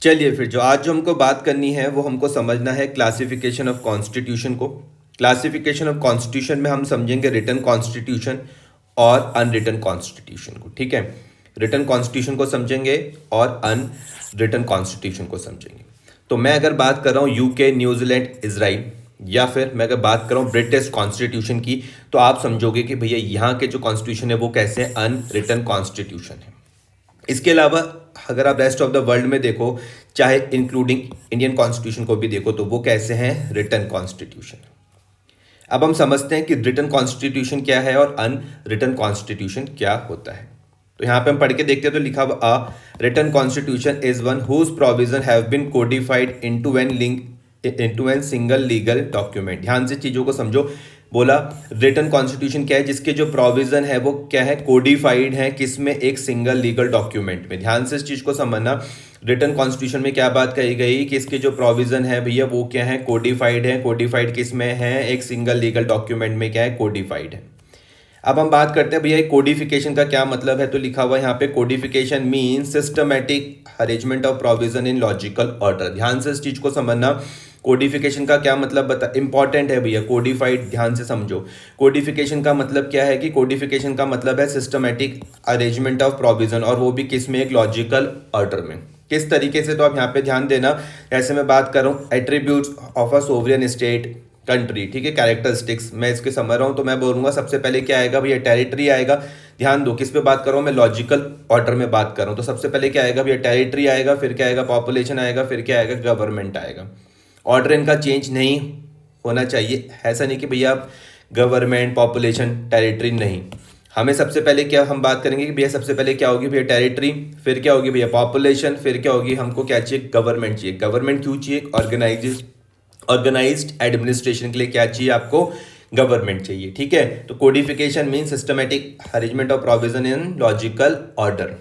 चलिए फिर जो आज जो हमको बात करनी है वो हमको समझना है क्लासिफिकेशन ऑफ कॉन्स्टिट्यूशन को। क्लासिफिकेशन ऑफ कॉन्स्टिट्यूशन में हम समझेंगे रिटन कॉन्स्टिट्यूशन और अनरिटन कॉन्स्टिट्यूशन को। ठीक है, रिटन कॉन्स्टिट्यूशन को समझेंगे और अनरिटन कॉन्स्टिट्यूशन को समझेंगे। तो मैं अगर बात कर रहा हूँ यूके, न्यूजीलैंड, इजराइल, या फिर मैं अगर बात कर रहा हूँ ब्रिटिश कॉन्स्टिट्यूशन की, तो आप समझोगे कि भैया यहाँ के जो कॉन्स्टिट्यूशन है वो कैसे अनरिटन कॉन्स्टिट्यूशन है। इसके अलावा अगर आप रेस्ट ऑफ द वर्ल्ड में देखो, चाहे इंक्लूडिंग इंडियन कॉन्स्टिट्यूशन को भी देखो, तो वो कैसे हैं रिटन कॉन्स्टिट्यूशन। अब हम समझते हैं कि रिटन कॉन्स्टिट्यूशन क्या है और अनरिटन कॉन्स्टिट्यूशन क्या होता है। तो यहाँ पे हम पढ़ के देखते हैं, तो लिखा हुआ a written constitution is one whose provision have been codified into an single legal document. ध्यान से चीजों को समझो। बोला रिटन कॉन्स्टिट्यूशन क्या है, जिसके जो प्रोविजन है वो क्या है, कोडिफाइड है किसमें, एक सिंगल लीगल डॉक्यूमेंट में। ध्यान से इस चीज को समझना। रिटन कॉन्स्टिट्यूशन में क्या बात कही गई कि इसके जो प्रोविजन है भैया वो क्या है, कोडिफाइड है। कोडिफाइड किस में है, एक सिंगल लीगल डॉक्यूमेंट में क्या है, कोडिफाइड है। अब हम बात करते हैं भैया कोडिफिकेशन का क्या मतलब है। तो लिखा हुआ यहाँ पे codification mean systematic arrangement of provision in logical order. ध्यान से इस चीज को समझना। कोडिफिकेशन का क्या मतलब बता, इंपॉर्टेंट है भैया कोडिफाइड, ध्यान से समझो। कोडिफिकेशन का मतलब क्या है कि कोडिफिकेशन का मतलब है सिस्टमैटिक अरेंजमेंट ऑफ प्रोविजन, और वो भी किस में, एक लॉजिकल ऑर्डर में। किस तरीके से, तो आप यहाँ पे ध्यान देना। ऐसे मैं बात कर रहा हूँ attributes of a sovereign state country, ठीक है, कैरेक्टरिस्टिक्स मैं इसके समझ रहा हूँ। तो मैं बोलूंगा सबसे पहले क्या आएगा भैया, टेरिटरी आएगा। ध्यान दो किस पे बात कर रहा हूँ मैं, लॉजिकल ऑर्डर में बात कर रहा हूँ। तो सबसे पहले क्या आएगा भैया, टेरिटरी आएगा, फिर क्या आएगा, पॉपुलेशन आएगा, फिर क्या आएगा, गवर्नमेंट आएगा। ऑर्डर इनका चेंज नहीं होना चाहिए। ऐसा नहीं कि भैया गवर्नमेंट, पॉपुलेशन, टेरिटरी, नहीं। हमें सबसे पहले क्या हम बात करेंगे कि भैया सबसे पहले क्या होगी भैया, टेरिटरी, फिर क्या होगी भैया, पॉपुलेशन, फिर क्या होगी, हमको क्या चाहिए, गवर्नमेंट चाहिए। गवर्नमेंट क्यों चाहिए, ऑर्गेनाइज्ड एडमिनिस्ट्रेशन के लिए क्या चाहिए आपको, गवर्नमेंट चाहिए। ठीक है, तो codification mean systematic arrangement of provision in logical order.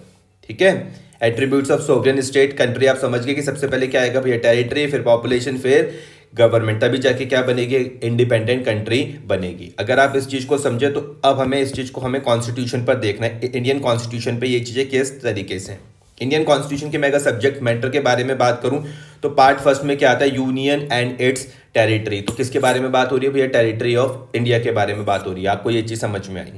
ठीक है, attributes of sovereign state country आप समझ गए कि सबसे पहले क्या आएगा भैया, टेरिटरी, फिर पॉपुलेशन, फिर गवर्नमेंट, तभी जाके क्या बनेगी, इंडिपेंडेंट कंट्री बनेगी। अगर आप इस चीज को समझे तो अब हमें इस चीज को हमें कॉन्स्टिट्यूशन पर देखना है, इंडियन कॉन्स्टिट्यूशन पे ये चीजें किस तरीके से। इंडियन कॉन्स्टिट्यूशन के मैं अगर सब्जेक्ट मैटर के बारे में बात करूं तो पार्ट फर्स्ट में क्या आता है, यूनियन एंड इट्स टेरिटरी। तो किसके बारे में बात हो रही है भैया, टेरिटरी ऑफ इंडिया के बारे में बात हो रही है। आपको ये चीज समझ में आई।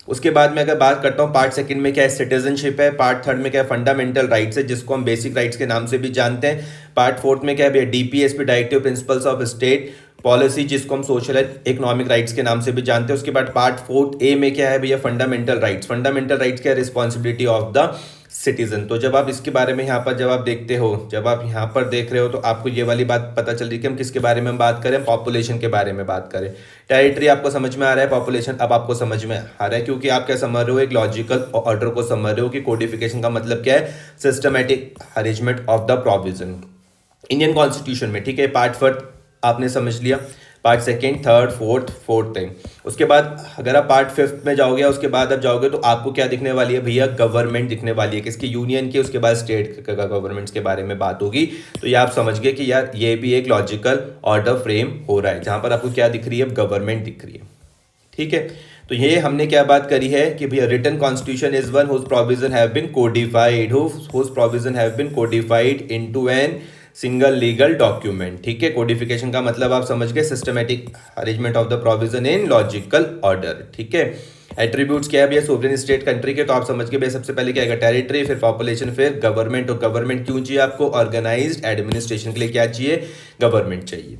उसके बाद में अगर बात करता हूँ पार्ट सेकंड में क्या है, सिटीजनशिप है। पार्ट थर्ड में क्या है, फंडामेंटल राइट्स है, जिसको हम बेसिक राइट्स के नाम से भी जानते हैं। पार्ट फोर्थ में क्या है भैया, DPSP, directive principles of state policy, जिसको हम सोशल एंड इकोनॉमिक राइट्स के नाम से भी जानते हैं। उसके बाद पार्ट फोर्थ ए में क्या है भैया, फंडामेंटल राइट्स। फंडामेंटल राइट्स क्या है, रिस्पॉन्सिबिलिटी ऑफ द सिटीजन। तो जब आप इसके बारे में यहाँ पर जब आप देखते हो, जब आप यहाँ पर देख रहे हो, तो आपको ये वाली बात पता चल रही है कि हम किसके बारे में बात करें, पॉपुलेशन के बारे में बात करें। टेरिटरी आपको समझ में आ रहा है, पॉपुलेशन अब आपको समझ में आ रहा है, क्योंकि आप क्या समझ रहे हो, एक लॉजिकल ऑर्डर को समझ रहे हो कि कोडिफिकेशन का मतलब क्या है, systematic arrangement of the provision Indian constitution में। ठीक है, पार्ट फर्स्ट आपने समझ लिया, पार्ट सेकेंड, थर्ड, फोर्थ है। उसके बाद अगर आप पार्ट फिफ्थ में जाओगे, उसके बाद आप जाओगे तो आपको क्या दिखने वाली है भैया, गवर्नमेंट दिखने वाली है, किसकी, यूनियन की। उसके बाद स्टेट गवर्नमेंट्स के बारे में बात होगी। तो ये आप समझ गए कि यार ये भी एक लॉजिकल ऑर्डर फ्रेम हो रहा है, जहां पर आपको क्या दिख रही है, गवर्नमेंट दिख रही है। ठीक है, तो ये हमने क्या बात करी है कि भैया written constitution is one whose provision have been codified, whose provision have been codified into an single legal document. ठीक है, कोडिफिकेशन का मतलब आप समझ गए, systematic arrangement of the provision in logical order. ठीक है, एट्रीब्यूट्स क्या है भैया, सोवरेन स्टेट कंट्री के, तो आप समझ गए भैया सबसे पहले क्या आएगा, टेरिटरी, फिर पॉपुलेशन, फिर गवर्नमेंट। और गवर्नमेंट क्यों चाहिए आपको, ऑर्गेनाइज्ड एडमिनिस्ट्रेशन के लिए क्या चाहिए, गवर्नमेंट चाहिए।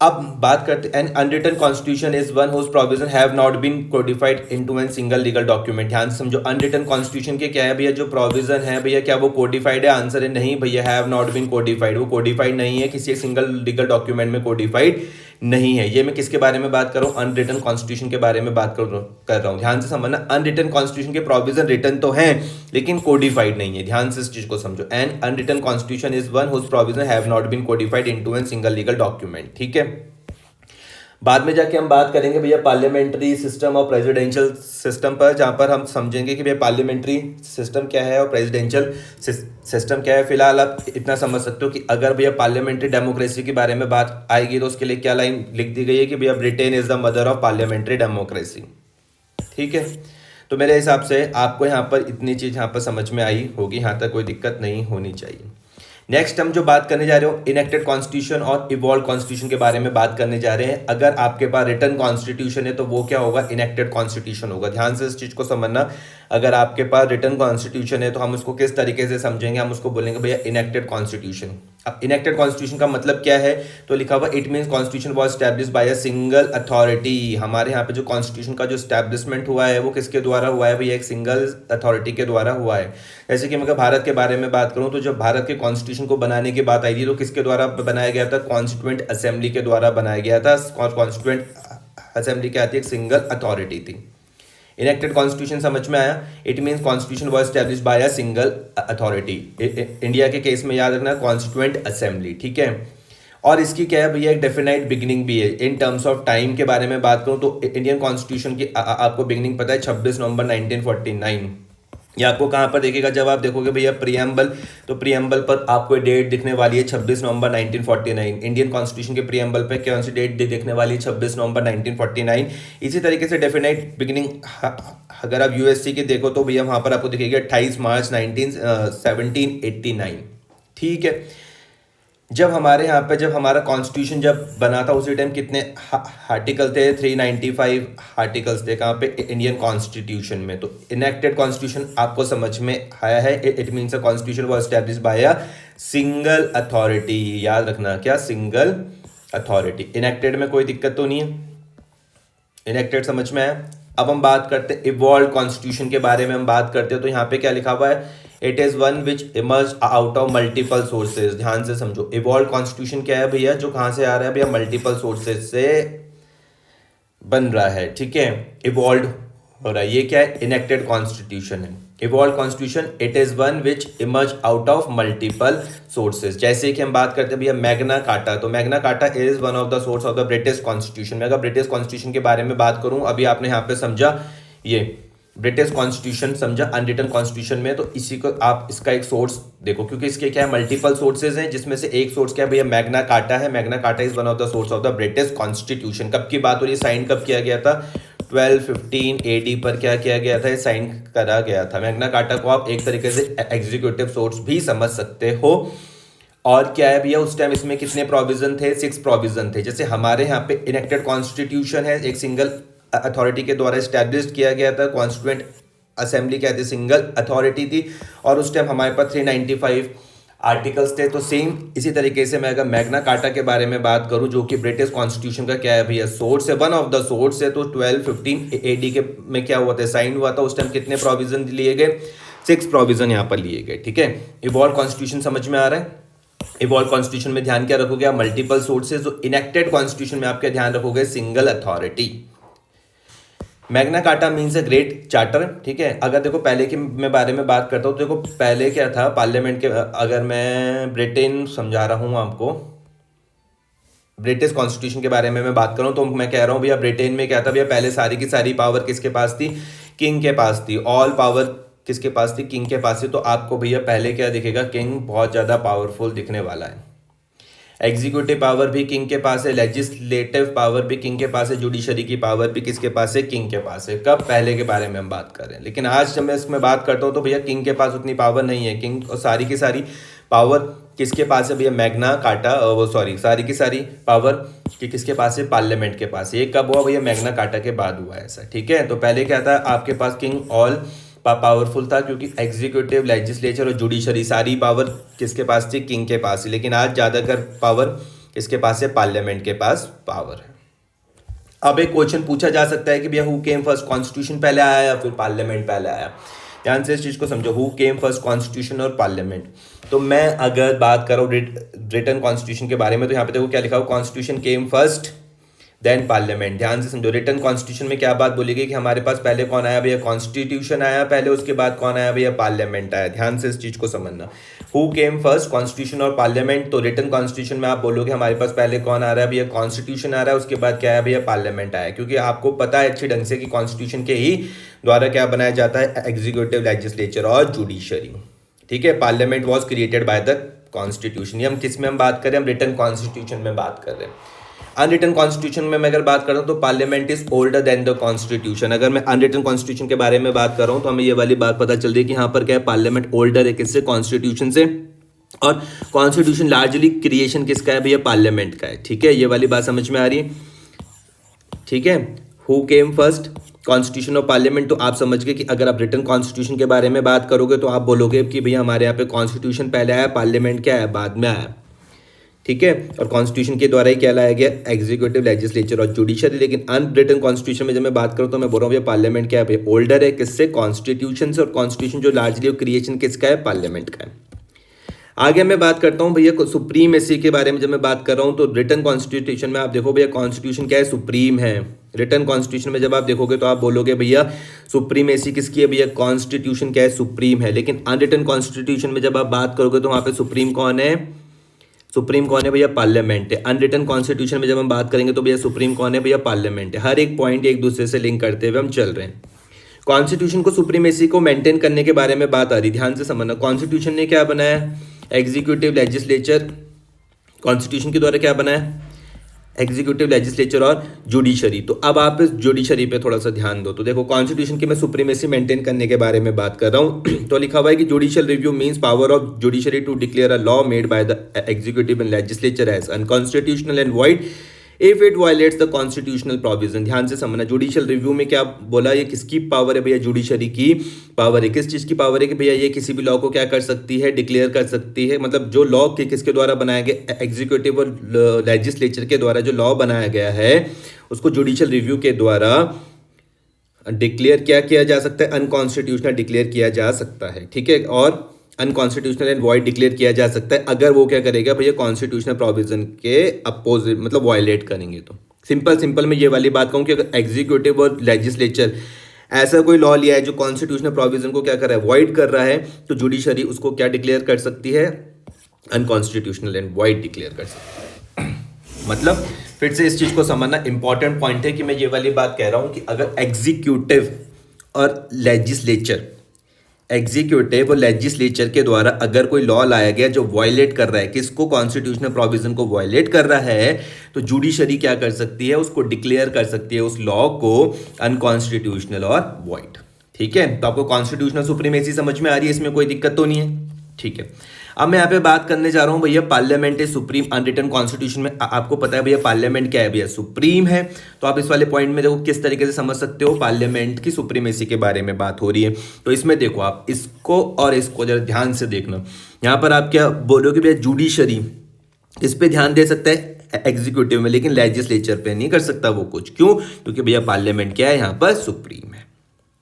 अब बात करते हैं, an unwritten constitution is one whose provision have not been codified into an single legal document. ध्यान से समझो, अनरिटन कॉन्स्टिट्यूशन के क्या है भैया, जो प्रोविजन है भैया, क्या वो कोडिफाइड है, आंसर है नहीं भैया, हैव नॉट बीन कोडिफाइड। वो कोडिफाइड नहीं है, किसी एक सिंगल लीगल डॉक्यूमेंट में कोडिफाइड नहीं है। ये मैं किसके बारे में बात कर रहा हूँ, अनरिटन कॉन्स्टिट्यूशन के बारे में बात कर रहा हूँ। ध्यान से समझना, अनरिटन कॉन्स्टिट्यूशन के प्रोविजन रिटन तो हैं लेकिन कोडिफाइड नहीं है। ध्यान से इस चीज को समझो, an unwritten constitution is one whose provision have not been codified into an single legal document. ठीक है, बाद में जाके हम बात करेंगे भैया पार्लियामेंट्री सिस्टम और प्रेसिडेंशियल सिस्टम पर, जहां पर हम समझेंगे कि भैया पार्लियामेंट्री सिस्टम क्या है और प्रेसिडेंशियल सिस्टम क्या है। फिलहाल आप इतना समझ सकते हो कि अगर भैया पार्लियामेंट्री डेमोक्रेसी के बारे में बात आएगी तो उसके लिए क्या लाइन लिख दी गई है कि भैया Britain is the mother of parliamentary democracy. ठीक है, तो मेरे हिसाब से आपको यहाँ पर इतनी चीज यहाँ पर समझ में आई होगी, यहाँ तक कोई दिक्कत नहीं होनी चाहिए। नेक्स्ट हम जो बात करने जा रहे हो इनेक्टेड कॉन्स्टिट्यूशन और इवॉल्व कॉन्स्टिट्यूशन के बारे में बात करने जा रहे हैं। अगर आपके पास रिटन कॉन्स्टिट्यूशन है तो वो क्या होगा, इनेक्टेड कॉन्स्टिट्यूशन होगा। ध्यान से इस चीज को समझना, अगर आपके पास रिटन कॉन्स्टिट्यूशन है तो हम उसको किस तरीके से समझेंगे, हम उसको बोलेंगे भैया इनेक्टेड कॉन्स्टिट्यूशन। अब इनेक्टेड कॉन्स्टिट्यूशन का मतलब क्या है, तो लिखा हुआ it means constitution was establish bye a single authority. हमारे यहाँ पे जो कॉन्स्टिट्यूशन का जो स्टैब्लिशमेंट हुआ है वो किसके द्वारा हुआ है भैया, एक सिंगल अथॉरिटी के द्वारा हुआ है। जैसे कि मैं अगर भारत के बारे में बात करूं तो जब भारत के कॉन्स्टिट्यूशन को बनाने की बात आई थी तो किसके द्वारा बनाया गया था, कॉन्स्टिट्यूएंट असेंबली के द्वारा बनाया गया था। कॉन्स्टिट्यूएंट असेंबली क्या थी, एक सिंगल अथॉरिटी थी। इनेक्टेड कॉन्स्टिट्यूशन समझ में आया, it means constitution was establish bye a single authority. India के केस में याद रखना कॉन्स्टिट्यूएंट असेंबली, ठीक है। और इसकी क्या है भैया, एक डेफिनाइट बिगिनिंग भी है। इन टर्म्स ऑफ टाइम के बारे में बात करूं तो इंडियन कॉन्स्टिट्यूशन की आपको बिगिनिंग पता है 26 नवंबर 1949। ये आपको कहाँ पर देखेगा, जब आप देखोगे भैया प्रियम्बल, तो प्रियम्बल पर आपको डेट दिखने वाली है 26 नवंबर 1949। इंडियन कॉन्स्टिट्यूशन के प्रियम्बल पे कौन सी डेट दिखने वाली है, 26 नवंबर 1949। इसी तरीके से डेफिनेट बिगिनिंग अगर आप यूएससी के देखो तो भैया वहाँ पर आपको दिखेगी 28 मार्च 1789, ठीक है। जब हमारे यहाँ पे जब हमारा कॉन्स्टिट्यूशन जब बना था उसी टाइम कितने आर्टिकल थे, 395 आर्टिकल्स थे कहाँ पे, इंडियन कॉन्स्टिट्यूशन में। तो इनेक्टेड कॉन्स्टिट्यूशन आपको समझ में आया है, it means a constitution was established bye a single authority. याद रखना क्या, सिंगल अथॉरिटी। इनेक्टेड में कोई दिक्कत तो नहीं है, इनेक्टेड समझ में आया। अब हम बात करते हैं इवॉल्व कॉन्स्टिट्यूशन के बारे में हम बात करते हैं, तो यहाँ पे क्या लिखा हुआ है, it is one which emerge out of multiple sources. ध्यान से समझो, इवॉल्व कॉन्स्टिट्यूशन क्या है भैया, जो कहाँ से आ रहा है भैया, मल्टीपल सोर्सेज से बन रहा है, ठीक है, इवॉल्व हो रहा है। ये क्या है, इनेक्टेड कॉन्स्टिट्यूशन है। Evolve constitution it is one which emerge out of multiple sources. जैसे कि हम बात करते हैं भैया मैग्ना कार्टा, तो Magna carta is one of the source of the British constitution. मैं अगर ब्रिटिश कॉन्स्टिट्यूशन के बारे में बात करूं, अभी आपने यहाँ पे समझा ये ब्रिटिश कॉन्स्टिट्यूशन समझा अनरिटन कॉन्स्टिट्यूशन में, तो इसी को आप इसका एक सोर्स देखो, क्योंकि इसके क्या है, मल्टीपल सोर्सेज हैं, जिसमें से एक सोर्स क्या है भैया, मैग्ना कार्टा है। Magna carta is one of the source of the British constitution. कब की बात हो रही है, साइन कब किया गया था, 1215 AD पर क्या किया गया था, साइन करा गया था। मैग्ना कार्टा को आप एक तरीके से एग्जीक्यूटिव सोर्स भी समझ सकते हो। और क्या है भैया, उस टाइम इसमें कितने प्रोविजन थे, 6 प्रोविजन थे। जैसे हमारे यहाँ पे इनेक्टेड कॉन्स्टिट्यूशन है, एक सिंगल अथॉरिटी के द्वारा स्टैब्लिश किया गया था। कॉन्स्टिट्यूएंट असेंबली क्या थी, सिंगल अथॉरिटी थी। और उस टाइम हमारे पास 395 आर्टिकल्स थे। तो सेम इसी तरीके से मैं अगर मैग्ना कार्टा के बारे में बात करूं, जो कि ब्रिटिश कॉन्स्टिट्यूशन का क्या है भैया, सोर्स है, वन ऑफ द सोर्स है, तो 1215 AD के में क्या हुआ था, साइन हुआ था। उस टाइम कितने प्रोविजन लिए गए, 6 प्रोविजन यहाँ पर लिए गए, ठीक है। इवॉल्व कॉन्स्टिट्यूशन समझ में आ रहा है। इवॉल्व कॉन्स्टिट्यूशन में ध्यान क्या रखोगे आप, मल्टीपल सोर्सेज। जो इनेक्टेड कॉन्स्टिट्यूशन में आप क्या ध्यान रखोगे, single authority. Magna carta means a great charter, ठीक है। अगर देखो पहले के मैं बारे में बात करता हूँ, तो देखो पहले क्या था पार्लियामेंट के, अगर मैं ब्रिटेन समझा रहा हूँ आपको, ब्रिटिश कॉन्स्टिट्यूशन के बारे में मैं बात करूँ तो मैं कह रहा हूँ भैया ब्रिटेन में क्या था भैया, पहले सारी की सारी पावर किसके पास थी, किंग के पास थी। ऑल पावर किसके पास थी, किंग के पास थी। तो आपको भैया पहले क्या दिखेगा, किंग बहुत ज़्यादा पावरफुल दिखने वाला है। एग्जीक्यूटिव पावर भी किंग के पास है, लेजिस्लेटिव पावर भी किंग के पास है, जुडिशरी की पावर भी किसके पास है, किंग के पास है। कब, पहले के बारे में हम बात कर रहे हैं। लेकिन आज जब मैं इसमें बात करता हूँ तो भैया किंग के पास उतनी पावर नहीं है। किंग और सारी की सारी पावर किसके पास है भैया, मैग्ना कार्टा, वो सॉरी सारी की सारी पावर किसके पास है, पार्लियामेंट के पास। ये कब हुआ भैया, मैग्ना कार्टा के बाद हुआ ऐसा, ठीक है। तो पहले क्या था आपके पास, किंग ऑल पावरफुल था, क्योंकि एग्जीक्यूटिव, लेजिस्लेचर और जुडिशरी सारी पावर किसके पास थी, किंग के पास थी। लेकिन आज ज़्यादातर पावर किसके पास है, पार्लियामेंट के पास पावर है। अब एक क्वेश्चन पूछा जा सकता है कि भैया हु केम फर्स्ट, कॉन्स्टिट्यूशन पहले आया या फिर पार्लियामेंट पहले आया। ध्यान से इस चीज़ को समझो, हु केम फर्स्ट, कॉन्स्टिट्यूशन और पार्लियामेंट। तो मैं अगर बात करूँ रिटन कॉन्स्टिट्यूशन के बारे में, तो यहाँ पे देखो क्या लिखा हो, constitution came first then parliament. ध्यान से समझो, रिटन कॉन्स्टिट्यूशन में क्या बात बोली गई कि हमारे पास पहले कौन आया भैया, कॉन्स्टिट्यूशन आया पहले, उसके बाद कौन आया भैया, पार्लियामेंट आया। ध्यान से इस चीज को समझना, हु केम फर्स्ट, कॉन्स्टिट्यूशन और पार्लियामेंट। तो रिटन कॉन्स्टिट्यूशन में आप बोलोगे हमारे पास पहले कौन आ रहा है भैया, कॉन्स्टिट्यूशन आ रहा है, उसके बाद क्या है भैया, पार्लियामेंट आया। क्योंकि आपको पता है अच्छी ढंग से कि कॉन्स्टिट्यूशन के ही द्वारा क्या बनाया जाता है, एग्जीक्यूटिव, लेजिस्लेचर और जुडिशरी, ठीक है। Parliament was created by the constitution. ये हम किस में हम बात कर रहे हैं, हम रिटन कॉन्स्टिट्यूशन में बात कर रहे हैं। अनरिटन कॉन्स्टिट्यूशन में मैं अगर बात करता हूँ तो parliament is older than the constitution. अगर मैं अनरिटन कॉन्स्टिट्यूशन के बारे में बात कर रहा हूँ तो हमें ये वाली बात पता चल रही है कि यहाँ पर क्या है, पार्लियामेंट ओल्डर है किससे, कॉन्स्टिट्यूशन से। और कॉन्स्टिट्यूशन लार्जली क्रिएशन किसका है भैया, पार्लियामेंट का है। ठीक है, ये वाली बात समझ में आ रही है। ठीक है, हु केम फर्स्ट, कॉन्स्टिट्यूशन और पार्लियामेंट। तो आप समझ गए कि अगर आप रिटन कॉन्स्टिट्यूशन के बारे में बात करोगे तो आप बोलोगे कि भैया हमारे यहाँ पे कॉन्स्टिट्यूशन पहले आया, पार्लियामेंट क्या है, बाद में आया। ठीक है, और कॉन्स्टिट्यूशन के द्वारा ही क्या लाया गया, एग्जीक्यूटिव, लेजिस्लेचर और जुडिशरी। लेकिन अनरिटन कॉन्स्टिट्यूशन में जब मैं बात करूँ तो मैं बोल रहा हूँ भैया पार्लियामेंट क्या है, ओल्डर है किससे, कॉन्स्टिट्यूशन से। और कॉन्स्टिट्यूशन जो लार्जली क्रिएशन किसका है, पार्लियामेंट का है। आगे मैं बात करता हूँ भैया सुप्रीमेसी के बारे में। जब मैं बात कर रहा हूँ तो रिटन कॉन्स्टिट्यूशन में आप देखो भैया कॉन्स्टिट्यूशन क्या है, सुप्रीम है। रिटन कॉन्स्टिट्यूशन में जब आप देखोगे तो आप बोलोगे भैया सुप्रीमेसी किसकी है, भैया कॉन्स्टिट्यूशन क्या है, सुप्रीम है। लेकिन अनरिटन कॉन्स्टिट्यूशन में जब आप बात करोगे तो वहाँ पे सुप्रीम कौन है, सुप्रीम कौन है भैया, पार्लियामेंट है। अनरिटन कॉन्स्टिट्यूशन में जब हम बात करेंगे तो भैया सुप्रीम कौन है, भैया पार्लियामेंट है। हर एक पॉइंट एक दूसरे से लिंक करते हुए हम चल रहे हैं। कॉन्स्टिट्यूशन को सुप्रीमेसी को मेंटेन करने के बारे में बात आ रही, ध्यान से समझना। कॉन्स्टिट्यूशन ने क्या बनाया, एग्जीक्यूटिव, लेजिस्लेचर। कॉन्स्टिट्यूशन के द्वारा क्या बनाया, एग्जीक्यूटिव, लेजिस्लेचर और जुडिशरी। तो अब आप इस जुडिशरी पे थोड़ा सा ध्यान दो। तो देखो कॉन्स्टिट्यूशन की मैं सुप्रीमेसी मेंटेन करने के बारे में बात कर रहा हूँ। तो लिखा हुआ है कि judicial review means power of judiciary to declare a law made by the executive and legislature as unconstitutional and void if it violates the constitutional provision. ध्यान से समझना, जुडिशियल रिव्यू में क्या बोला, ये किसकी पावर है भैया, जुडिशरी की पावर है। किस चीज की पावर है कि भैया ये किसी भी लॉ को क्या कर सकती है, डिक्लेयर कर सकती है। मतलब जो लॉ किसके द्वारा बनाया गया, एग्जीक्यूटिव और लेजिस्लेचर के द्वारा जो लॉ बनाया गया है उसको जुडिशियल रिव्यू के द्वारा डिक्लेयर क्या किया जा सकता है, अनकॉन्स्टिट्यूशनल डिक्लेयर किया जा सकता है। ठीक है, और अनकॉन्स्टिट्यूशनल एंड वॉइड डिक्लेयर किया जा सकता है अगर वो क्या करेगा भैया, कॉन्स्टिट्यूशनल प्रोविजन के अपोजिट मतलब वायलेट करेंगे। तो सिंपल मैं ये वाली बात कहूँ कि अगर एग्जीक्यूटिव और लेजिस्लेचर ऐसा कोई लॉ लिया है जो कॉन्स्टिट्यूशनल प्रोविजन को क्या कर रहा है, वॉइड कर रहा है, तो जुडिशरी उसको क्या डिक्लेयर कर सकती है, अनकॉन्स्टिट्यूशनल एंड वॉइड डिक्लेयर कर सकती है। मतलब फिर से इस चीज को समझना इंपॉर्टेंट पॉइंट है कि मैं ये वाली बात कह रहा हूं कि अगर एग्जीक्यूटिव और लेजिस्लेचर, एग्जीक्यूटिव और लेजिस्लेचर के द्वारा अगर कोई लॉ लाया गया जो वायलेट कर रहा है किसको, कॉन्स्टिट्यूशनल प्रोविजन को वायलेट कर रहा है, तो जुडिशरी क्या कर सकती है, उसको डिक्लेयर कर सकती है उस लॉ को अनकॉन्स्टिट्यूशनल और वॉइड। ठीक है, तो आपको कॉन्स्टिट्यूशनल सुप्रीमेसी समझ में आ रही है, इसमें कोई दिक्कत तो नहीं है। ठीक है, अब मैं यहाँ पे बात करने जा रहा हूँ भैया parliament is supreme unwritten constitution में। आपको पता है भैया पार्लियामेंट क्या है भैया, सुप्रीम है। तो आप इस वाले पॉइंट में देखो किस तरीके से समझ सकते हो, पार्लियामेंट की सुप्रीमेसी के बारे में बात हो रही है। तो इसमें देखो आप इसको और इसको जरा ध्यान से देखना। यहाँ पर आप क्या बोलोगे भैया, जुडिशरी इस पे ध्यान दे सकता है एग्जीक्यूटिव में, लेकिन लेजिस्लेचर पे नहीं कर सकता वो कुछ। क्यों, क्योंकि भैया पार्लियामेंट क्या है, यहाँ पर सुप्रीम है।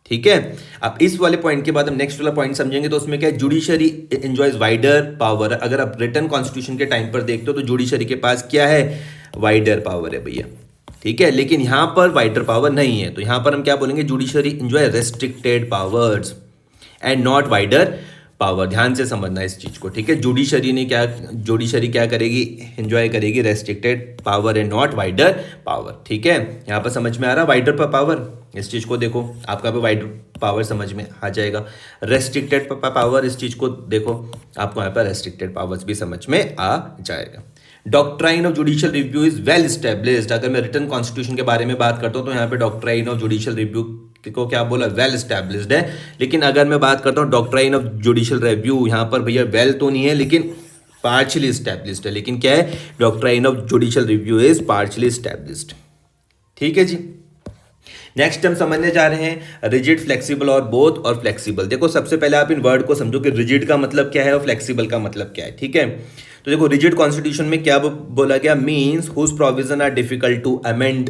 ठीक है, अब इस वाले पॉइंट के बाद हम नेक्स्ट वाला पॉइंट समझेंगे। तो उसमें क्या है, जुडिशरी एंजॉयज वाइडर पावर। अगर आप रिटन कॉन्स्टिट्यूशन के टाइम पर देखते हो तो जुडिशरी के पास क्या है, वाइडर पावर है भैया। ठीक है, लेकिन यहां पर वाइडर पावर नहीं है। तो यहां पर हम क्या बोलेंगे, judiciary enjoy restricted powers and not wider power. ध्यान से समझना इस चीज को। ठीक है, जुडिशरी क्या करेगी, एंजॉय करेगी restricted power and not wider power. ठीक है, यहाँ पर समझ में आ रहा वाइडर पावर, इस चीज को देखो आपका पे वाइडर पावर समझ में आ जाएगा। रेस्ट्रिक्टेड पावर, इस चीज को देखो आपको यहाँ पर रेस्ट्रिक्टेड पावर्स भी समझ में आ जाएगा। Doctrine of judicial review is well established. अगर मैं रिटन कॉन्स्टिट्यूशन के बारे में बात करता हूँ तो यहाँ पे डॉक्ट्राइन ऑफ जुडिशियल रिव्यू को क्या बोला, वेल स्टैब्लिश्ड है। लेकिन अगर मैं बात करता हूँ डॉक्ट्राइन ऑफ जुडिशियल रिव्यू, यहाँ पर भैया वेल तो नहीं है लेकिन पार्शियली स्टैब्लिश्ड है। लेकिन क्या है, doctrine of judicial review is partially established. ठीक है जी, नेक्स्ट हम समझने जा रहे हैं रिजिड, फ्लेक्सिबल और बोथ। और फ्लेक्सिबल देखो, सबसे पहले आप इन वर्ड को समझो कि रिजिड का मतलब क्या है और फ्लेक्सिबल का मतलब क्या है। ठीक है, तो देखो रिजिड कॉन्स्टिट्यूशन में क्या बोला गया, means whose provision are difficult to amend.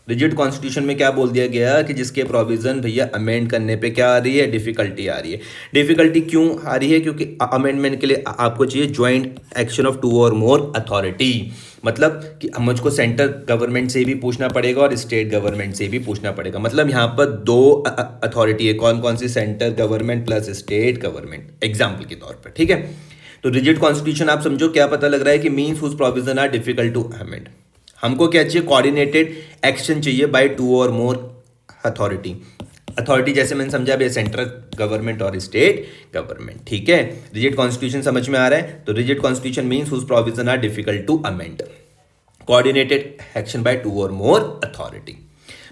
Rigid constitution में क्या बोल दिया गया कि जिसके प्रोविजन भैया अमेंड करने पे क्या आ रही है, डिफिकल्टी आ रही है। डिफिकल्टी क्यों आ रही है, क्योंकि अमेंडमेंट के लिए आपको चाहिए ज्वाइंट एक्शन ऑफ 2 और मोर अथॉरिटी। मतलब कि मुझको सेंट्रल गवर्नमेंट से भी पूछना पड़ेगा और स्टेट गवर्नमेंट से भी पूछना पड़ेगा। मतलब यहाँ पर 2 अथॉरिटी है, कौन कौन सी, central government plus state government, example के तौर पर। ठीक है, तो रिजिड कॉन्स्टिट्यूशन आप समझो क्या पता लग रहा है कि means whose provision are difficult to amend. हमको क्या चाहिए, कोऑर्डिनेटेड एक्शन चाहिए बाय 2 और मोर अथॉरिटी। अथॉरिटी जैसे मैंने समझा भैया सेंट्रल गवर्नमेंट और स्टेट गवर्नमेंट। ठीक है, रिजिड कॉन्स्टिट्यूशन समझ में आ रहा है। तो rigid constitution means whose provision are difficult to amend, coordinated action by 2 और मोर अथॉरिटी।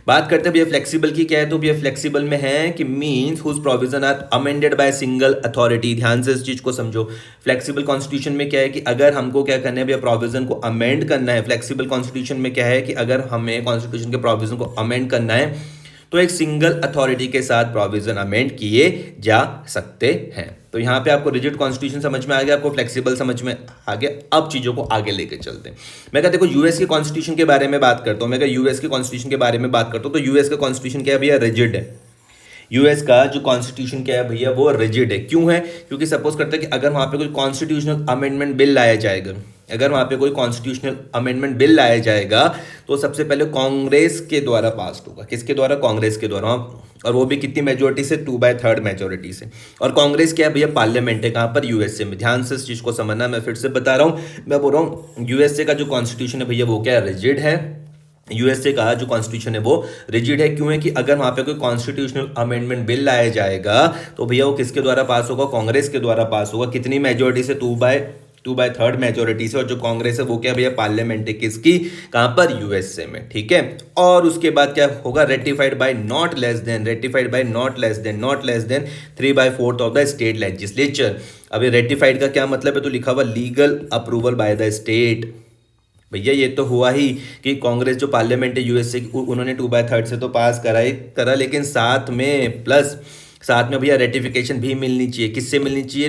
बात करते हैं भैया फ्लेक्सिबल की, क्या है तो भैया फ्लेक्सिबल में है कि means whose provision are amended by single authority. ध्यान से इस चीज को समझो। फ्लेक्सिबल कॉन्स्टिट्यूशन में क्या है कि अगर हमको क्या करना है भैया, प्रोविजन को अमेंड करना है। फ्लेक्सिबल कॉन्स्टिट्यूशन में क्या है कि अगर हमें कॉन्स्टिट्यूशन के प्रोविजन को अमेंड करना है तो एक सिंगल अथॉरिटी के साथ प्रोविजन अमेंड किए जा सकते हैं। तो यहाँ पे आपको रिजिड कॉन्स्टिट्यूशन समझ में आ गया, आपको फ्लेक्सिबल समझ में आ गया। अब चीजों को आगे लेके चलते हैं। मैं कहता देखो यूएस के कॉन्स्टिट्यूशन के बारे में बात करता हूँ। मैं यूएस के कॉन्स्टिट्यूशन के बारे में बात करता हूँ तो यूएस का कॉन्स्टिट्यूशन क्या है भैया, रिजिड है। यूएस का जो कॉन्स्टिट्यूशन क्या है भैया, वो रिजिड है। क्यों है? क्योंकि सपोज करते हैं कि अगर वहां पे कोई कॉन्स्टिट्यूशनल अमेंडमेंट बिल लाया जाएगा, अगर वहां पे कोई कॉन्स्टिट्यूशनल अमेंडमेंट बिल लाया जाएगा तो सबसे पहले कांग्रेस के द्वारा पास होगा। किसके द्वारा? कांग्रेस के द्वारा। और वो भी कितनी मेजोरिटी से? 2/3 मेजोरिटी से। और कांग्रेस क्या है भैया, पार्लियामेंट है। कहां पर? यूएसए में। ध्यान से इस चीज को समझना, मैं फिर से बता रहा हूं। मैं बोल रहा हूं यूएसए का जो कॉन्स्टिट्यूशन है भैया वो क्या है, रिजिड है। यूएसए का जो कॉन्स्टिट्यूशन है वो रिजिड है। क्यों है कि अगर वहां पे कोई कॉन्स्टिट्यूशनल अमेंडमेंट बिल लाया जाएगा तो भैया वो किसके द्वारा पास होगा? कांग्रेस के द्वारा पास होगा। कितनी मेजोरिटी से? 2/3 मेजोरिटी से। और जो कांग्रेस है वो क्या भैया, पार्लियामेंट है। किसकी? कहां पर? यूएसए में। ठीक है। और उसके बाद क्या होगा? Ratified by not less than 3/4 of the state legislature. अभी रेटिफाइड का क्या मतलब है? तो लिखा हुआ legal approval by the state. भैया ये तो हुआ ही कि कांग्रेस जो पार्लियामेंट है यूएसए की, उन्होंने 2/3 से तो पास करा, लेकिन साथ में भैया रेटिफिकेशन भी मिलनी चाहिए। किससे मिलनी चाहिए?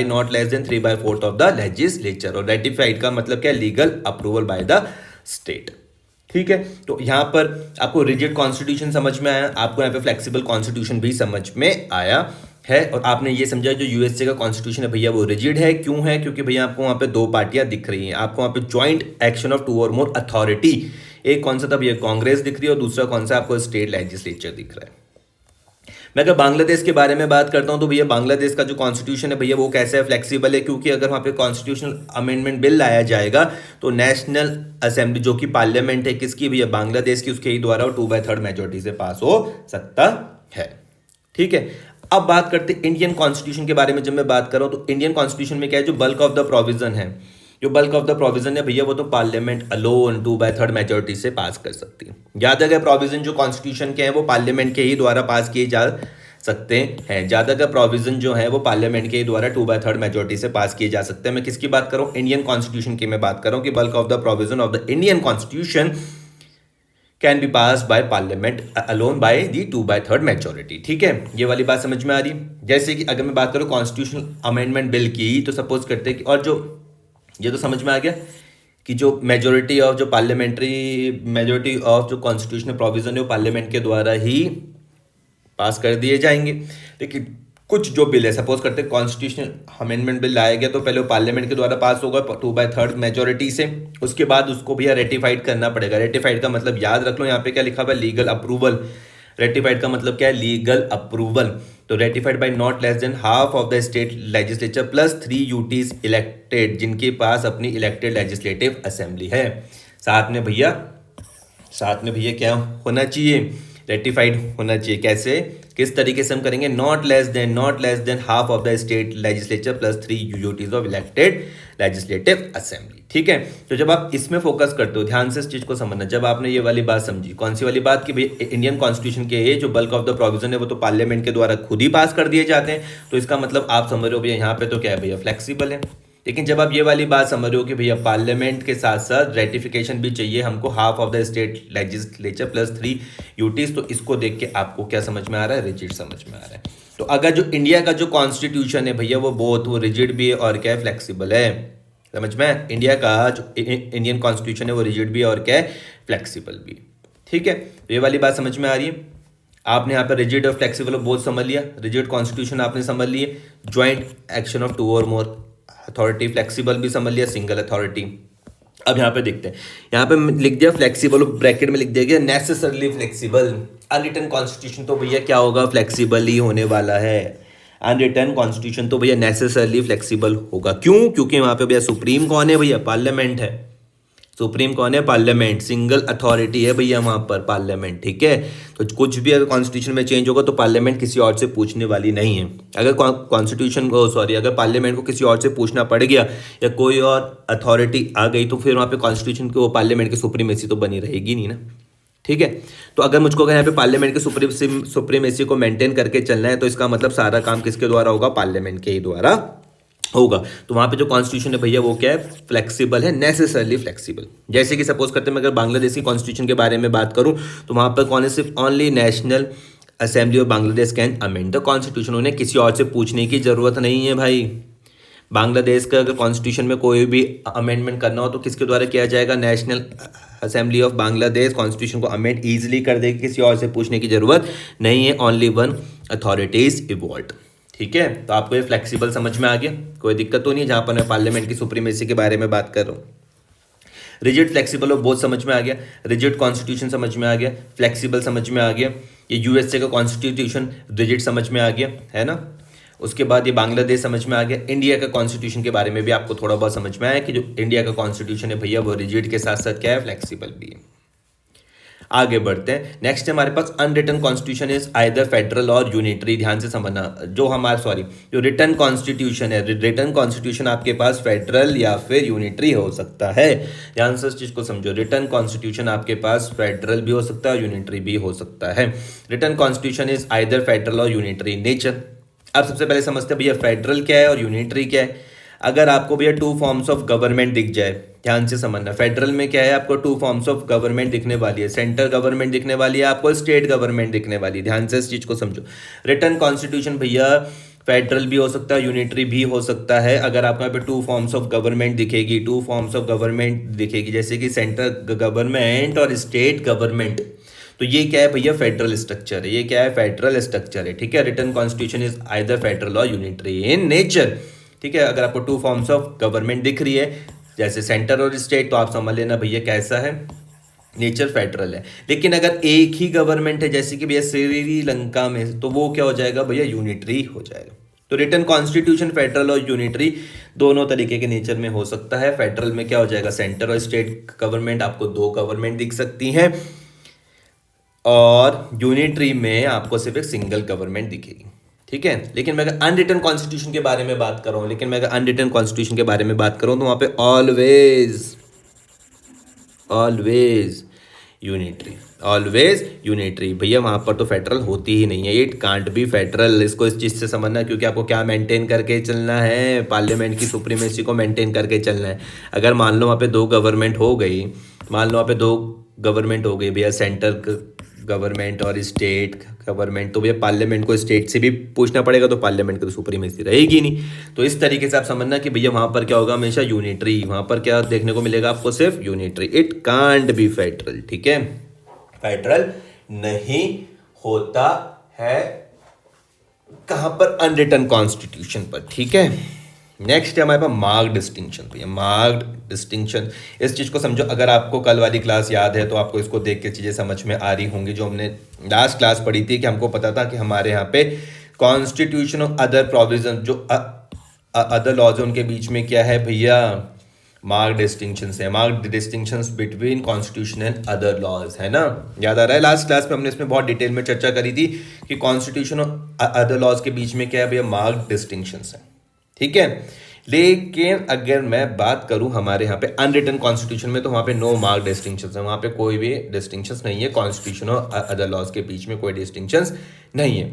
Not less than 3/4 of the legislature. और रेटिफाइड का मतलब क्या? Legal approval by the state. ठीक है। तो यहां पर आपको रिजिड कॉन्स्टिट्यूशन समझ में आया, आपको यहाँ पे फ्लेक्सिबल कॉन्स्टिट्यूशन भी समझ में आया है। और आपने ये समझा जो यूएसए का कॉन्स्टिट्यूशन है भैया वो रिजिड है। क्यों है? क्योंकि भैया आपको वहां पे दो पार्टियां दिख रही हैं। आपको वहां पे ज्वाइंट एक्शन ऑफ 2 और मोर अथॉरिटी, एक कौन सा था भैया, कांग्रेस दिख रही है, और दूसरा कौन सा आपको स्टेट लेजिस्लेचर दिख रहा है। मैं अगर बांग्लादेश के बारे में बात करता हूं तो भैया बांग्लादेश का जो कॉन्स्टिट्यूशन है भैया वो कैसा है, फ्लेक्सिबल है। क्योंकि अगर वहां पे कॉन्स्टिट्यूशनल अमेंडमेंट बिल लाया जाएगा तो नेशनल असेंबली जो कि पार्लियामेंट है किसकी भैया, बांग्लादेश की, उसके ही द्वारा 2/3 मेजोरिटी से पास हो सकता है। ठीक है। अब बात करते हैं इंडियन कॉन्स्टिट्यूशन के बारे में। जब मैं बात कर रहा हूं तो इंडियन कॉन्स्टिट्यूशन में क्या है, जो बल्क ऑफ द प्रोविजन है, जो बल्क ऑफ द प्रोविजन है भैया वो तो पार्लियामेंट अलोन 2/3 मेजोरिटी से पास कर सकती है। ज्यादा का प्रोविजन जो कॉन्स्टिट्यूशन के हैं वो पार्लियामेंट के ही द्वारा पास किए जा सकते हैं। ज्यादा का प्रोविजन जो है वो पार्लियामेंट के ही द्वारा 2/3 मेजोरिटी से पास किए जा सकते हैं। मैं किसकी बात कर रहा हूँ? इंडियन कॉन्स्टिट्यूशन की मैं बात कर रहा हूँ कि bulk of the provision of the Indian constitution can be pass by parliament alone by the 2/3 majority. ठीक है। ये वाली बात समझ में आ रही है। जैसे कि अगर मैं बात करूं कॉन्स्टिट्यूशनल अमेंडमेंट बिल की, तो सपोज करते हैं कि, और जो ये तो समझ में आ गया कि जो मेजोरिटी ऑफ जो कॉन्स्टिट्यूशनल प्रोविजन है वो पार्लियामेंट के द्वारा ही पास कर दिए जाएंगे। लेकिन कुछ जो बिल है, सपोज करते हैं कॉन्स्टिट्यूशनल अमेंडमेंट बिल लाया गया तो पहले वो पार्लियामेंट के द्वारा पास होगा 2/3 मेजोरिटी से। उसके बाद उसको भैया रेटिफाइड करना पड़ेगा। रेटिफाइड का मतलब याद रख लो, यहाँ पे क्या लिखा हुआ है, लीगल अप्रूवल। रेटिफाइड का मतलब क्या है, लीगल अप्रूवल। तो ratified by not less than half of the state legislature plus 3 UTs elected, जिनके पास अपनी इलेक्टेड लेजिस्लेटिव असेंबली है। साथ में भैया क्या होना चाहिए, रेटिफाइड होना चाहिए। कैसे, किस तरीके से हम करेंगे, not less than half of the state legislature plus 3 UTs of elected legislative assembly. ठीक है। तो जब आप इसमें फोकस करते हो, ध्यान से इस चीज को समझना, जब आपने ये वाली बात समझी, कौन सी वाली बात, कि भाई इंडियन कॉन्स्टिट्यूशन के जो बल्क ऑफ द प्रोविजन है वो तो पार्लियामेंट के द्वारा खुद ही पास कर दिए जाते हैं। तो इसका मतलब आप समझ रहे हो भैया यहाँ पे तो क्या है भैया, फ्लेक्सिबल है। लेकिन जब आप ये वाली बात समझ रहे हो कि भैया पार्लियामेंट के साथ साथ रेटिफिकेशन भी चाहिए हमको, half of the state legislature plus 3 UTs, तो इसको देख के आपको क्या समझ में आ रहा है, रिजिड समझ में आ रहा है। तो अगर जो इंडिया का जो कॉन्स्टिट्यूशन है भैया वो रिजिड भी है और क्या है, फ्लेक्सिबल है। समझ में, इंडिया का जो इंडियन कॉन्स्टिट्यूशन है वो रिजिड भी है और क्या है, फ्लेक्सिबल भी। ठीक है। तो ये वाली बात समझ में आ रही है। आपने यहाँ पर रिजिड और फ्लेक्सिबल बोथ समझ लिया। रिजिड कॉन्स्टिट्यूशन आपने समझ लिए, ज्वाइंट एक्शन ऑफ 2 और मोर अथॉरिटी, फ्लेक्सिबल भी समझ लिया, सिंगल अथॉरिटी। अब यहाँ पे देखते हैं, यहाँ पे लिख दिया फ्लेक्सिबल, ब्रैकेट में लिख दिया गया नेसेसरली फ्लेक्सिबल। अनरिटन कॉन्स्टिट्यूशन तो भैया क्या होगा, फ्लेक्सिबल ही होने वाला है। अनरिटन कॉन्स्टिट्यूशन तो भैया नेसेसरली फ्लेक्सिबल होगा। क्यों? क्योंकि वहां पे भैया सुप्रीम कौन है भैया, पार्लियामेंट है। सुप्रीम कौन है, पार्लियामेंट। सिंगल अथॉरिटी है भैया वहां पर, पार्लियामेंट। ठीक है। तो कुछ भी अगर कॉन्स्टिट्यूशन में चेंज होगा तो पार्लियामेंट किसी और से पूछने वाली नहीं है। अगर अगर पार्लियामेंट को किसी और से पूछना पड़ गया या कोई और अथॉरिटी आ गई तो फिर वहां पे कॉन्स्टिट्यूशन को पार्लियामेंट की सुप्रीमेसी तो बनी रहेगी नहीं ना। ठीक है। तो अगर मुझको अगर यहाँ पे पार्लियामेंट की सुप्रीमेसी को मेंटेन करके चलना है तो इसका मतलब सारा काम किसके द्वारा होगा, पार्लियामेंट के ही द्वारा होगा। तो वहाँ पे जो कॉन्स्टिट्यूशन है भैया वो क्या है, फ्लेक्सिबल है, नेसेसरली फ्लेक्सिबल। जैसे कि सपोज करते हैं मैं अगर बांग्लादेश की कॉन्स्टिट्यूशन के बारे में बात करूँ तो वहाँ पर कौन है, सिर्फ only national assembly of Bangladesh can amend the constitution. उन्हें किसी और से पूछने की जरूरत नहीं है भाई। बांग्लादेश का अगर कॉन्स्टिट्यूशन में कोई भी अमेंडमेंट करना हो तो किसके द्वारा किया जाएगा, national assembly of Bangladesh constitution को अमेंड ईजिली कर देगी, किसी और से पूछने की जरूरत नहीं है, only one authority is evolve. ठीक है, तो आपको ये फ्लेक्सिबल समझ में आ गया, कोई दिक्कत तो नहीं जहां पर मैं पार्लियामेंट की सुप्रीमेसी के बारे में बात कर रहा हूँ। रिजिड फ्लेक्सिबल और बोथ समझ में आ गया, रिजिड कॉन्स्टिट्यूशन समझ में आ गया, फ्लेक्सिबल समझ में आ गया, ये यूएसए का कॉन्स्टिट्यूशन रिजिड समझ में आ गया है ना। उसके बाद ये बांग्लादेश समझ में आ गया। इंडिया का कॉन्स्टिट्यूशन के बारे में भी आपको थोड़ा बहुत समझ में आया कि जो इंडिया का कॉन्स्टिट्यूशन है भैया वो रिजिड के साथ साथ क्या है, फ्लेक्सिबल भी है। आगे बढ़ते हैं, नेक्स्ट हमारे पास unwritten constitution is either federal और यूनिटरी। ध्यान से समझना, जो रिटन कॉन्स्टिट्यूशन है, रिटन कॉन्स्टिट्यूशन आपके पास फेडरल या फिर यूनिटरी हो सकता है। ध्यान से इस चीज को समझो, रिटन कॉन्स्टिट्यूशन आपके पास फेडरल भी हो सकता है और यूनिटरी भी हो सकता है। Written constitution is either federal और यूनिटरी नेचर। अब सबसे पहले समझते हैं भैया फेडरल क्या है और यूनिटरी क्या है। अगर आपको भैया टू फॉर्म्स ऑफ गवर्नमेंट दिख जाए, ध्यान से समझना, फेडरल में क्या है, आपको टू फॉर्म्स ऑफ गवर्नमेंट दिखने वाली है, सेंट्रल गवर्नमेंट दिखने वाली है, आपको स्टेट गवर्नमेंट दिखने वाली है। ध्यान से इस चीज को समझो, रिटन कॉन्स्टिट्यूशन भैया फेडरल भी हो सकता है, यूनिटरी भी हो सकता है। अगर आपको यहाँ पे टू फॉर्म्स ऑफ गवर्नमेंट दिखेगी, टू फॉर्म्स ऑफ गवर्नमेंट दिखेगी जैसे कि सेंट्रल गवर्नमेंट और स्टेट गवर्नमेंट, तो ये क्या है भैया, फेडरल स्ट्रक्चर है। ये क्या है, फेडरल स्ट्रक्चर है। ठीक है, written constitution is either federal और यूनिटरी इन नेचर। ठीक है, अगर आपको टू फॉर्म्स ऑफ गवर्नमेंट दिख रही है जैसे सेंटर और स्टेट, तो आप समझ लेना भैया कैसा है, नेचर फेडरल है। लेकिन अगर एक ही गवर्नमेंट है जैसे कि भैया श्रीलंका में, तो वो क्या हो जाएगा भैया, यूनिटरी हो जाएगा। तो रिटन कॉन्स्टिट्यूशन फेडरल और यूनिटरी दोनों तरीके के नेचर में हो सकता है। फेडरल में क्या हो जाएगा, सेंटर और स्टेट गवर्नमेंट, आपको दो गवर्नमेंट दिख सकती हैं, और यूनिटरी में आपको सिर्फ एक सिंगल गवर्नमेंट दिखेगी। ठीक है, लेकिन मैं अगर अनरिटन कॉन्स्टिट्यूशन के बारे में बात कर रहा हूं तो वहां पे ऑलवेज यूनिटरी भैया, वहां पर तो फेडरल होती ही नहीं है। It can't be federal. इसको इस चीज से समझना, क्योंकि आपको क्या मेंटेन करके चलना है, पार्लियामेंट की सुप्रीमेसी को मेंटेन करके चलना है। अगर मान लो वहां पे दो गवर्नमेंट हो गई भैया, सेंटर गवर्नमेंट और स्टेट गवर्नमेंट, तो भैया पार्लियामेंट को स्टेट से भी पूछना पड़ेगा, तो पार्लियामेंट की तो सुप्रीमेसी रहेगी नहीं। तो इस तरीके से आप समझना कि भैया वहां पर क्या होगा, हमेशा यूनिटरी, वहां पर क्या देखने को मिलेगा आपको, सिर्फ unitary. It can't be federal. ठीक है, फेडरल नहीं होता है कहां पर, अनरिटन कॉन्स्टिट्यूशन पर। ठीक है, नेक्स्ट है हमारे पास मार्क्ड डिस्टिंक्शन। तो ये मार्क्ड डिस्टिंक्शन, इस चीज़ को समझो। अगर आपको कल वाली क्लास याद है तो आपको इसको देख के चीज़ें समझ में आ रही होंगी, जो हमने लास्ट क्लास पढ़ी थी, कि हमको पता था कि हमारे यहाँ पे कॉन्स्टिट्यूशन और अदर प्रोविजन, जो अदर लॉज है, उनके बीच में क्या है भैया, मार्क्ड डिस्टिंक्शंस है। Marked distinctions between constitution and other laws, है ना, याद आ रहा है। लास्ट क्लास में हमने इसमें बहुत डिटेल में चर्चा करी थी कि कॉन्स्टिट्यूशन और अदर लॉज के बीच में क्या है भैया, मार्क्ड डिस्टिंक्शंस है। ठीक है, लेकिन अगर मैं बात करूं हमारे यहाँ पे अनरिटन कॉन्स्टिट्यूशन में, तो वहां पे नो मार्क डिस्टिंक्शंस है, वहां पे कोई भी डिस्टिंक्शंस नहीं है। कॉन्स्टिट्यूशन और अदर लॉज के बीच में कोई डिस्टिंक्शंस नहीं है।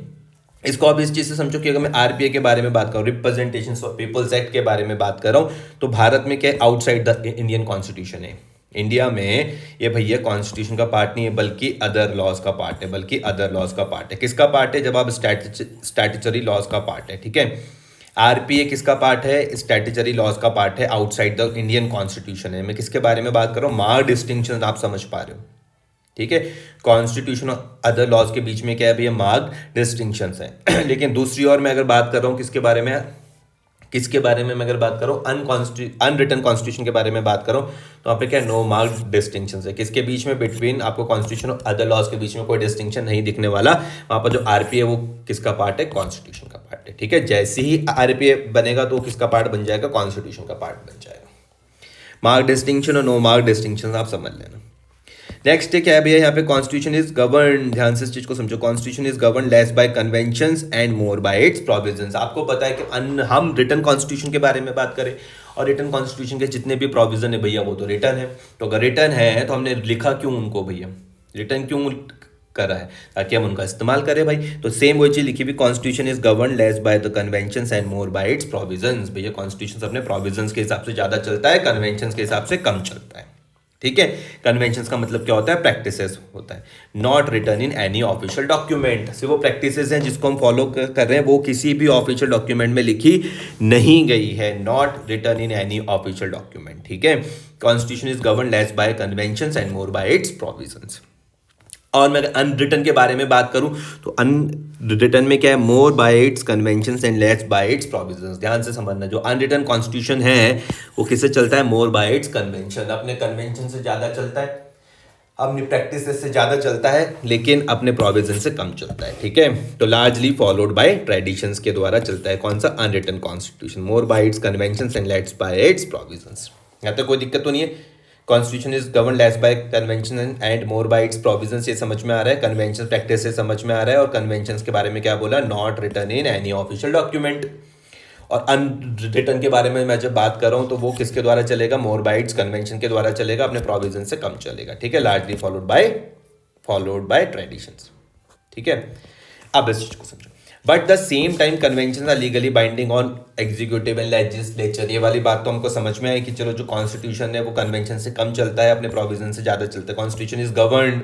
इसको आप इस चीज से समझो कि अगर मैं आरपीए के बारे में बात करूं, रिप्रेजेंटेशन ऑफ पीपल्स एक्ट के बारे में बात कर रहा हूं, तो भारत में क्या आउटसाइड द इंडियन कॉन्स्टिट्यूशन है। इंडिया में ये भैया कॉन्स्टिट्यूशन का पार्ट नहीं है, बल्कि अदर लॉज का पार्ट है। किसका पार्ट है, जब आप स्टैट्यूटरी लॉज का पार्ट है। ठीक है, आरपीए किसका पार्ट है, स्टैट्यूटरी लॉज का पार्ट है, आउटसाइड द इंडियन कॉन्स्टिट्यूशन है। मैं किसके बारे में बात कर रहा हूँ, मार्क्ड डिस्टिंक्शन, आप समझ पा रहे हो। ठीक है, कॉन्स्टिट्यूशन और अदर लॉज के बीच में क्या है भैया, मार्क्ड डिस्टिंक्शंस है। लेकिन दूसरी ओर मैं अगर बात कर रहा हूँ किसके बारे में मैं अगर बात करूँ, अनरिटन कॉन्स्टिट्यूशन के बारे में बात करूँ, तो वहाँ पे क्या नो मार्क्ड डिस्टिंक्शंस है। किसके बीच में, बिटवीन आपको कॉन्स्टिट्यूशन और अदर लॉज के बीच में कोई डिस्टिंक्शन नहीं दिखने वाला। वहाँ पर जो आरपीए वो किसका पार्ट है, कॉन्स्टिट्यूशन का पार्ट है। ठीक है, जैसे ही आरपीए बनेगा तो किसका पार्ट बन जाएगा, कॉन्स्टिट्यूशन का पार्ट बन जाएगा। मार्क डिस्टिंक्शन और नो मार्क डिस्टिंक्शन आप समझ लेना। नेक्स्ट क्या है भैया, यहाँ पे कॉन्स्टिट्यूशन इज गवर्न, ध्यान से इस चीज को समझो, constitution is govern less bye conventions and more by its provisions. आपको पता है कि हम रिटन कॉन्स्टिट्यूशन के बारे में बात करें, और रिटन कॉन्स्टिट्यूशन के जितने भी प्रोविजन है भैया वो तो रिटन है। तो अगर रिटन है तो हमने लिखा क्यों उनको भैया, रिटर्न क्यों कर रहा है? ताकि हम उनका इस्तेमाल करें भाई। तो सेम वही चीज लिखी हुई, constitution is govern less by the conventions and more by its provisions. भैया कॉन्स्टिट्यूशन अपने प्रोविजंस के हिसाब से ज्यादा चलता है, कन्वेंशंस के हिसाब से कम चलता है। ठीक है, कन्वेंशंस का मतलब क्या होता है? प्रैक्टिसेस होता है। Not return in any official document, सिर्फ वो प्रैक्टिसेस हैं जिसको हम फॉलो कर रहे हैं, वो किसी भी ऑफिशियल डॉक्यूमेंट में लिखी नहीं गई है। Not return in any official document. ठीक है, constitution is govern less bye conventions and more by its provisions. और मैं अनरिटन के बारे में बात करूं तो अनरिटन में क्या है? मोर by it's conventions and less by its provisions. ध्यान से समझना, जो अनरिटन कॉन्स्टिट्यूशन है वो किससे चलता है? मोर बाय इट्स कन्वेंशन, अपने कन्वेंशन से ज़्यादा चलता है, अपनी प्रैक्टिस से ज़्यादा चलता है, लेकिन अपने प्रोविजन से कम चलता है। ठीक है, तो लार्जली फॉलोड बाय ट्रेडिशंस के द्वारा चलता है। कौन सा? Unwritten constitution. More by it's conventions and less by its provisions. यहाँ तक कोई दिक्कत तो नहीं है? Constitution is govern less by convention and more by its provisions, ये समझ में आ रहा है। कन्वेंशन प्रैक्टिस से समझ में आ रहा है। और कन्वेंशन के बारे में क्या बोला? Not return in any official document. और अनरिटन के बारे में मैं जब बात कर रहा हूँ तो वो किसके द्वारा चलेगा? मोर बाय इट्स कन्वेंशन के द्वारा चलेगा, अपने प्रोविजन से कम चलेगा। ठीक है, लार्जली फॉलोड बाय ट्रेडिशंस। ठीक है, अब इस चीज को समझो। But the same time convention are legally binding on executive and legislature. ये वाली बात तो हमको समझ में आई कि चलो जो कॉन्स्टिट्यूशन है वो कन्वेंशन से कम चलता है, अपने प्रोविजन से ज्यादा चलता है। Constitution is govern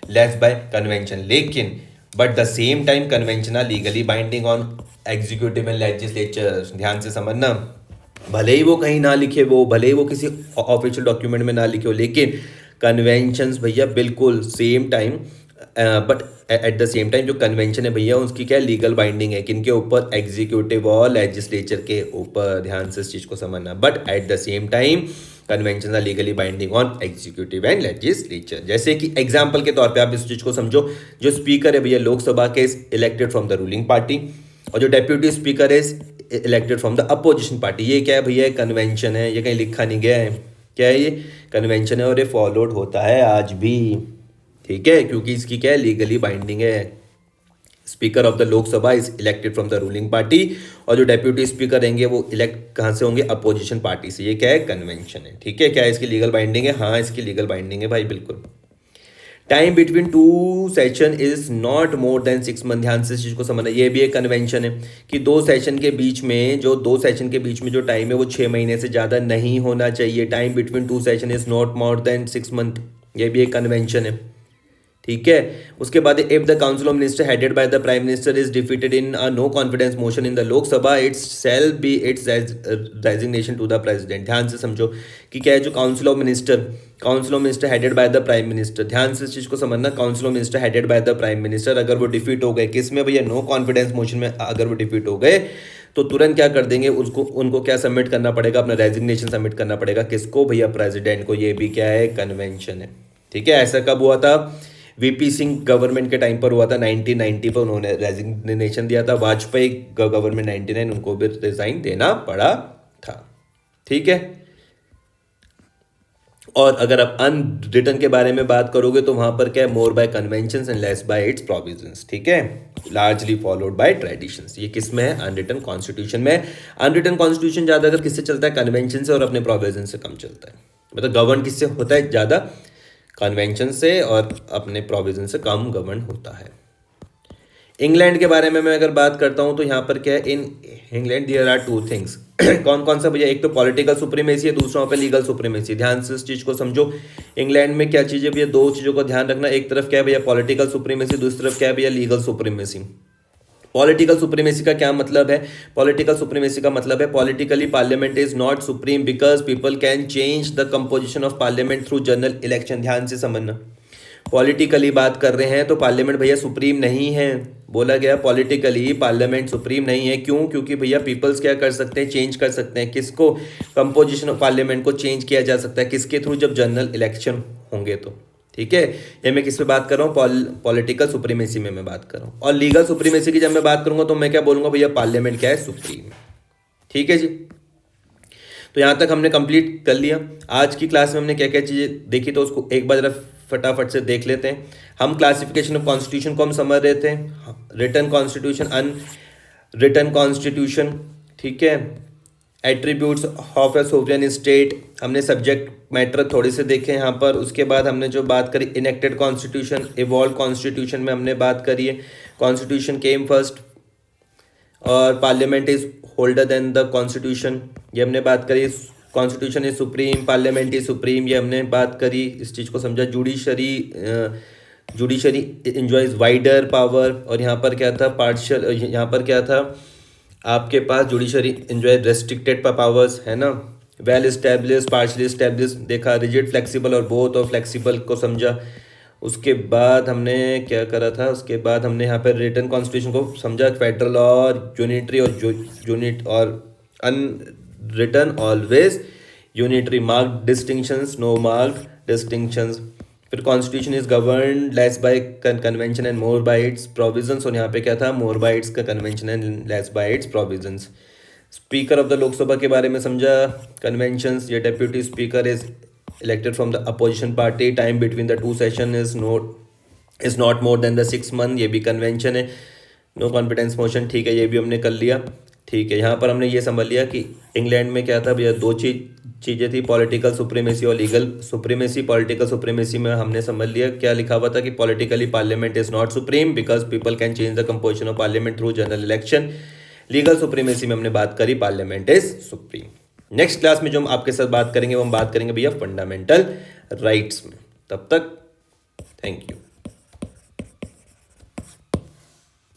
less by convention, लेकिन but the same time convention are legally binding on executive and legislature. ध्यान से समझना, भले ही वो कहीं ना लिखे, वो भले ही वो किसी ऑफिशियल डॉक्यूमेंट में ना लिखे हो, लेकिन कन्वेंशंस भैया बिल्कुल same time, but at the same time जो कन्वेंशन है भैया उसकी क्या लीगल बाइंडिंग है? किनके ऊपर? एग्जीक्यूटिव और लेजिस्लेचर के ऊपर। ध्यान से इस चीज को समझना। But at the same time convention are legally binding on executive and legislature. जैसे कि एग्जाम्पल के तौर पे आप इस चीज को समझो, जो स्पीकर है भैया लोकसभा के elected from the ruling party, और जो डेप्यूटी स्पीकर है elected from the opposition party. ये क्या है भैया? कन्वेंशन है, ये कहीं लिखा नहीं गया है। क्या है ये? कन्वेंशन है, और ये फॉलोड होता है आज भी। ठीक है, क्योंकि इसकी क्या है? लीगली बाइंडिंग है। Speaker of the Lok Sabha is elected from the ruling party, और जो डेप्यूटी स्पीकर रहेंगे वो इलेक्ट कहाँ से होंगे? अपोजिशन पार्टी से। ये क्या है? कन्वेंशन है। ठीक है, क्या है इसकी लीगल बाइंडिंग है? हाँ, इसकी लीगल बाइंडिंग है भाई, बिल्कुल। Time between two session is not more than 6 month. ध्यान से इस चीज को समझना, ये भी एक कन्वेंशन है कि दो सेशन के बीच में जो टाइम है वो 6 महीने से ज़्यादा नहीं होना चाहिए। Time between two session is not more than 6 month, ये भी एक कन्वेंशन है। ठीक है, उसके बाद if the council of minister headed by the prime minister is defeated in a no confidence motion in the Lok Sabha, it's shall be it's resignation to the president. ध्यान से समझो कि क्या है? जो council of minister headed by the prime minister. ध्यान से इस चीज को समझना, council of minister headed by the prime minister, अगर वो डिफीट हो गए किस में भैया? नो कॉन्फिडेंस मोशन में। अगर वो डिफीट हो गए तो तुरंत क्या कर देंगे? उनको क्या सबमिट करना पड़ेगा? अपना रेजिग्नेशन सबमिट करना पड़ेगा। किसको भैया? प्रेसिडेंट को। ये भी क्या है? कन्वेंशन है। ठीक है, ऐसा कब हुआ था? वीपी सिंह गवर्नमेंट के टाइम पर हुआ था, 1990 पर उन्होंने रेजिग्नेशन दिया था। वाजपेयी गवर्नमेंट 99, उनको भी रिजाइन देना पड़ा था। ठीक है, और अगर आप अनरिटन के बारे में बात करोगे तो वहां पर क्या है? More by conventions and less by its provisions. ठीक है, लार्जली फॉलोड बाय ट्रेडिशंस। ये किस में है? अनरिटन कॉन्स्टिट्यूशन में। अनरिटन कॉन्स्टिट्यूशन ज्यादा अगर किससे चलता है? कन्वेंशन से, और अपने प्रोविजन से कम चलता है। मतलब गवर्न किससे होता है ज्यादा? कन्वेंशन से, और अपने प्रोविजन से कम गवर्न होता है। इंग्लैंड के बारे में मैं अगर बात करता हूं तो यहाँ पर क्या है? In England there are 2 things. कौन कौन सा भैया? एक तो पॉलिटिकल सुप्रीमेसी है, दूसरा पे लीगल सुप्रीमेसी। ध्यान से इस चीज को समझो, इंग्लैंड में क्या चीज है भैया? 2 चीजों को ध्यान रखना। एक तरफ क्या है भैया? पॉलिटिकल सुप्रीमेसी, दूसरी तरफ क्या है भैया? Legal supremacy. पॉलिटिकल सुप्रीमेसी का क्या मतलब है? पॉलिटिकल सुप्रीमेसी का मतलब है politically parliament is not supreme because people can change the composition of parliament through general election. ध्यान से समझना, पॉलिटिकली बात कर रहे हैं तो पार्लियामेंट भैया सुप्रीम नहीं है। बोला गया पॉलिटिकली पार्लियामेंट सुप्रीम नहीं है। क्यों? क्योंकि भैया पीपल्स क्या कर सकते हैं? चेंज कर सकते हैं। किसको? कंपोजिशन ऑफ पार्लियामेंट को चेंज किया जा सकता है। किसके थ्रू? जब जनरल इलेक्शन होंगे तो। ठीक है, ये मैं किस पे बात कर रहा हूँ? पॉलिटिकल सुप्रीमेसी में मैं बात कर रहा हूँ। और लीगल सुप्रीमेसी की जब मैं बात करूंगा तो मैं क्या बोलूंगा भैया? पार्लियामेंट क्या है? सुप्रीम। ठीक है जी, तो यहां तक हमने कंप्लीट कर लिया। आज की क्लास में हमने क्या क्या चीज़ें देखी तो उसको एक बार फटाफट से देख लेते हैं। हम क्लासिफिकेशन ऑफ कॉन्स्टिट्यूशन को हम समझ रहे थे, रिटन कॉन्स्टिट्यूशन, अन रिटन कॉन्स्टिट्यूशन। ठीक है, attributes of A sovereign state, हमने सब्जेक्ट मैटर थोड़े से देखे यहाँ पर। उसके बाद हमने जो बात करी इनेक्टेड कॉन्स्टिट्यूशन, इवॉल्व कॉन्स्टिट्यूशन में हमने बात करी है कॉन्स्टिट्यूशन केम फर्स्ट और parliament is older then the constitution, ये हमने बात करी। Constitution is supreme, parliament is supreme, ये हमने बात करी, इस चीज़ को समझा। जुडिशरी इंजॉयज वाइडर पावर, और यहाँ पर क्या था पार्शियल, यहाँ पर क्या था आपके पास जुडिशरी इंजॉय रेस्ट्रिक्टेड पावर्स, है ना। वेल इस्टेब्लिश, पार्शियली इस्टेब्लिश देखा, रिजिड, फ्लेक्सिबल और बोथ और फ्लेक्सिबल को समझा। उसके बाद हमने क्या करा था, उसके बाद हमने यहाँ पर रिटन कॉन्स्टिट्यूशन को समझा, फेडरल और यूनिटरी और यूनिट और unwritten always unitary, marked distinctions, no marked distinctions. फिर constitution is govern less by convention and more by its provisions, और यहाँ पे क्या था मोर बाय इट्स का convention and less by its provisions. Speaker of the Lok Sabha के बारे में समझा, कन्वेंशंस, ये deputy speaker is elected from the opposition party, time between the two session is not more than the 6 month, ये भी convention है। No confidence motion, ठीक है, ये भी हमने कर लिया। ठीक है, यहाँ पर हमने ये समझ लिया कि इंग्लैंड में क्या था भैया, दो चीज़ें थी, पॉलिटिकल सुप्रीमेसी और लीगल सुप्रीमेसी। पॉलिटिकल सुप्रीमेसी में हमने समझ लिया क्या लिखा हुआ था कि politically parliament is not supreme because people can change the composition of parliament through general election. Legal supremacy में हमने बात करी parliament is supreme. Next class में जो हम आपके साथ बात करेंगे वो हम बात करेंगे भैया फंडामेंटल राइट्स में। तब तक थैंक यू।